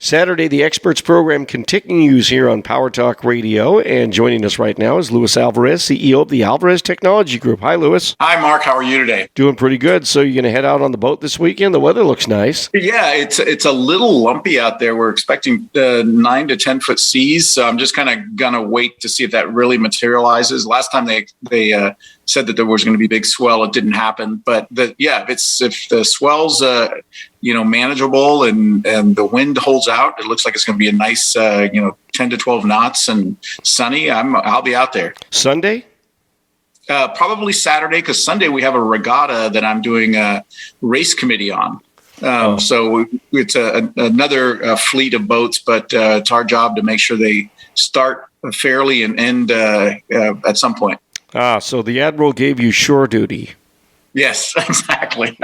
Saturday, the Experts program continues here on Power Talk Radio, and joining us right now is Luis Alvarez, CEO of the Alvarez Technology Group. Hi, Luis. Hi, Mark. How are you today? Doing pretty good. So you're going to head out on the boat this weekend? The weather looks nice. Yeah, it's a little lumpy out there. We're expecting 9 to 10 foot seas, so I'm just kind of going to wait to see if that really materializes. Last time they said that there was going to be big swell, it didn't happen. But if the swell's manageable and the wind holds out, it looks like it's going to be a nice 10 to 12 knots and sunny. I'll be out there. Sunday? Probably Saturday, because Sunday we have a regatta that I'm doing a race committee on. So it's another fleet of boats, but it's our job to make sure they start fairly and end at some point. So the Admiral gave you shore duty. Yes, exactly.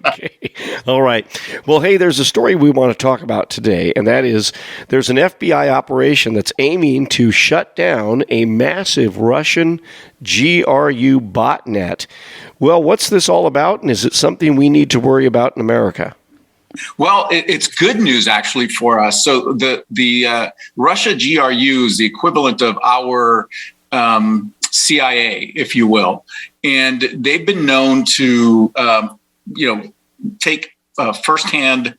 Okay. All right. Well, hey, there's a story we want to talk about today, and that is there's an FBI operation that's aiming to shut down a massive Russian GRU botnet. Well, what's this all about, and is it something we need to worry about in America? Well, it's good news actually for us. So the Russia GRU is the equivalent of our CIA, if you will, and they've been known to take firsthand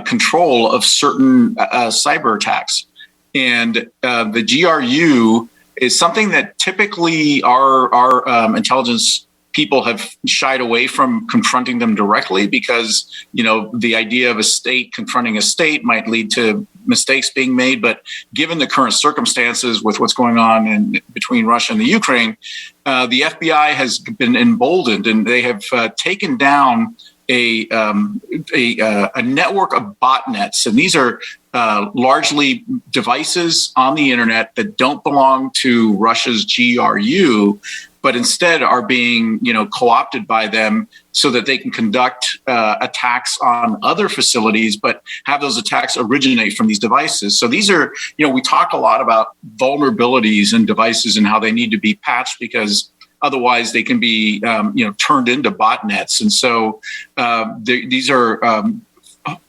control of certain cyber attacks, and the GRU is something that typically our intelligence people have shied away from confronting them directly because, the idea of a state confronting a state might lead to mistakes being made. But given the current circumstances with what's going on between Russia and the Ukraine, the FBI has been emboldened, and they have taken down a network of botnets. And these are largely devices on the internet that don't belong to Russia's GRU, but instead are being, co-opted by them so that they can conduct attacks on other facilities, but have those attacks originate from these devices. So these are, we talk a lot about vulnerabilities in devices and how they need to be patched because otherwise they can be, turned into botnets. And so these are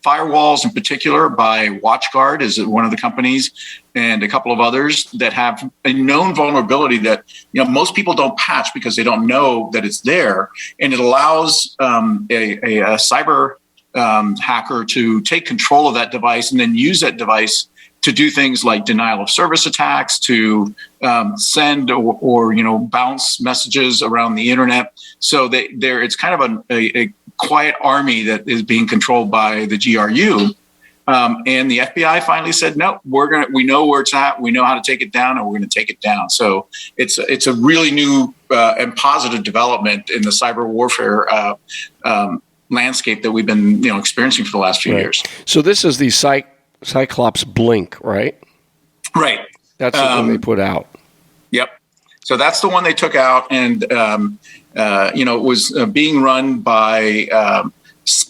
firewalls in particular by Watchguard is one of the companies, and a couple of others that have a known vulnerability that most people don't patch because they don't know that it's there, and it allows a cyber hacker to take control of that device and then use that device to do things like denial of service attacks, to send or bounce messages around the internet. So it's kind of a quiet army that is being controlled by the GRU. And the FBI finally said, no, we know where it's at. We know how to take it down, and we're going to take it down. So it's a really new and positive development in the cyber warfare landscape that we've been experiencing for the last few years. So this is the Cyclops Blink, right? Right. That's the one they put out. Yep. So that's the one they took out, and it was being run by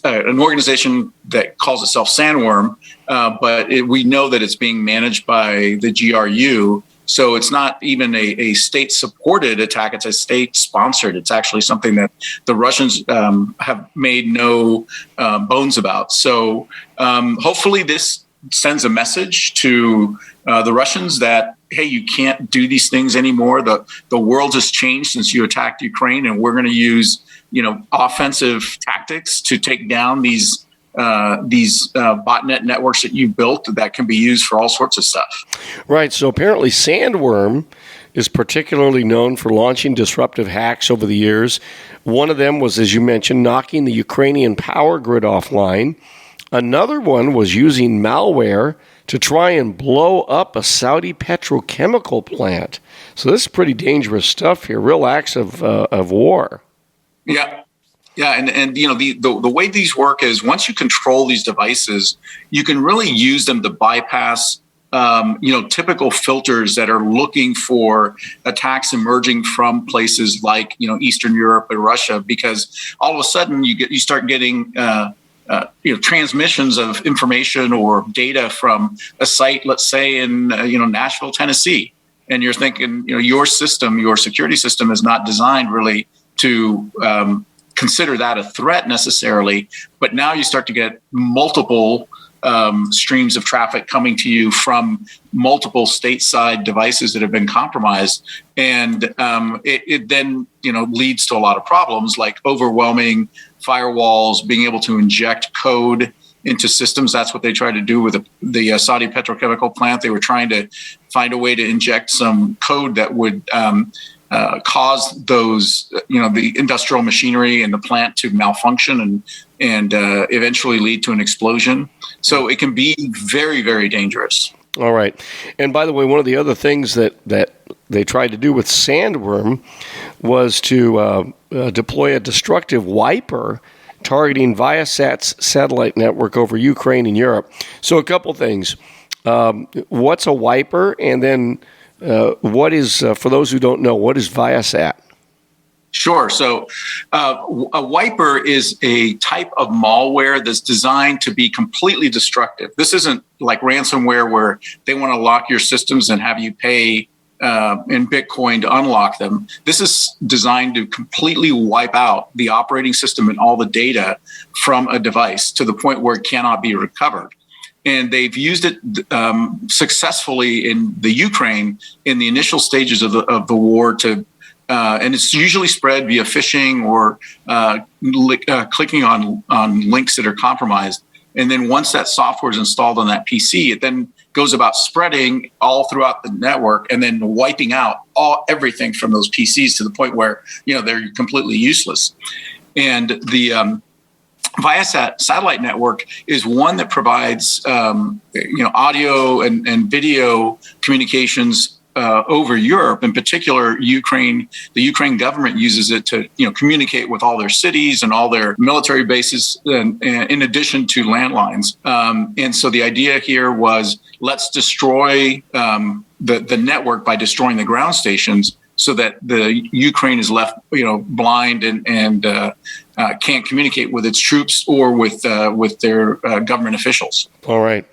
an organization that calls itself Sandworm, but we know that it's being managed by the GRU. So it's not even a state-supported attack; it's a state-sponsored. It's actually something that the Russians have made no bones about. So hopefully, this sends a message to the Russians that, hey, you can't do these things anymore. The world has changed since you attacked Ukraine, and we're going to use offensive tactics to take down these botnet networks that you built that can be used for all sorts of stuff. Right. So apparently Sandworm is particularly known for launching disruptive hacks over the years. One of them was, as you mentioned, knocking the Ukrainian power grid offline. Another one was using malware to try and blow up a Saudi petrochemical plant. So this is pretty dangerous stuff here, real acts of war. Yeah. Yeah, and the way these work is once you control these devices, you can really use them to bypass typical filters that are looking for attacks emerging from places like Eastern Europe and Russia, because all of a sudden you start getting transmissions of information or data from a site, let's say in Nashville, Tennessee, and you're thinking your security system is not designed really to consider that a threat necessarily, but now you start to get multiple streams of traffic coming to you from multiple stateside devices that have been compromised. And it then, leads to a lot of problems like overwhelming firewalls, being able to inject code into systems. That's what they tried to do with the Saudi petrochemical plant. They were trying to find a way to inject some code that would cause those, the industrial machinery in the plant to malfunction and eventually lead to an explosion. So it can be very, very dangerous. All right. And by the way, one of the other things that they tried to do with Sandworm was to deploy a destructive wiper targeting Viasat's satellite network over Ukraine and Europe. So a couple things. What's a wiper? And then what is, for those who don't know, what is Viasat? Sure. So a wiper is a type of malware that's designed to be completely destructive. This isn't like ransomware where they want to lock your systems and have you pay in Bitcoin to unlock them. This is designed to completely wipe out the operating system and all the data from a device to the point where it cannot be recovered. And they've used it successfully in the Ukraine in the initial stages of the war to, and it's usually spread via phishing or clicking on links that are compromised. And then once that software is installed on that PC, it then goes about spreading all throughout the network and then wiping out everything from those PCs to the point where, they're completely useless. And the Viasat satellite network is one that provides, audio and video communications over Europe, in particular, Ukraine. The Ukraine government uses it to, communicate with all their cities and all their military bases, and in addition to landlines. And so the idea here was, let's destroy the network by destroying the ground stations, so that the Ukraine is left, blind and can't communicate with its troops or with their government officials. All right.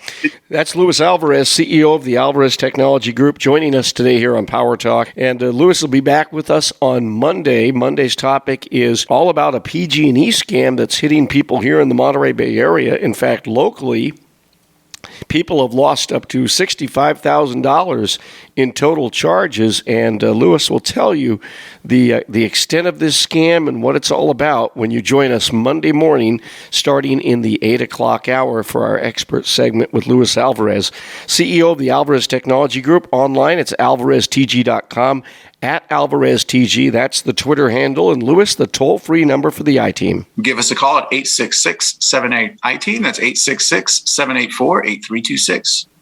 That's Luis Alvarez, CEO of the Alvarez Technology Group, joining us today here on Power Talk. And Luis will be back with us on Monday. Monday's topic is all about a PG&E scam that's hitting people here in the Monterey Bay Area. In fact, locally, people have lost up to $65,000 in total charges, and Luis will tell you the extent of this scam and what it's all about when you join us Monday morning, starting in the 8 o'clock hour for our expert segment with Luis Alvarez, CEO of the Alvarez Technology Group. Online, it's alvareztg.com, at AlvarezTG. That's the Twitter handle. And Luis, the toll-free number for the I-Team. Give us a call at 866-78-I-TEAM. That's 866-784-8326.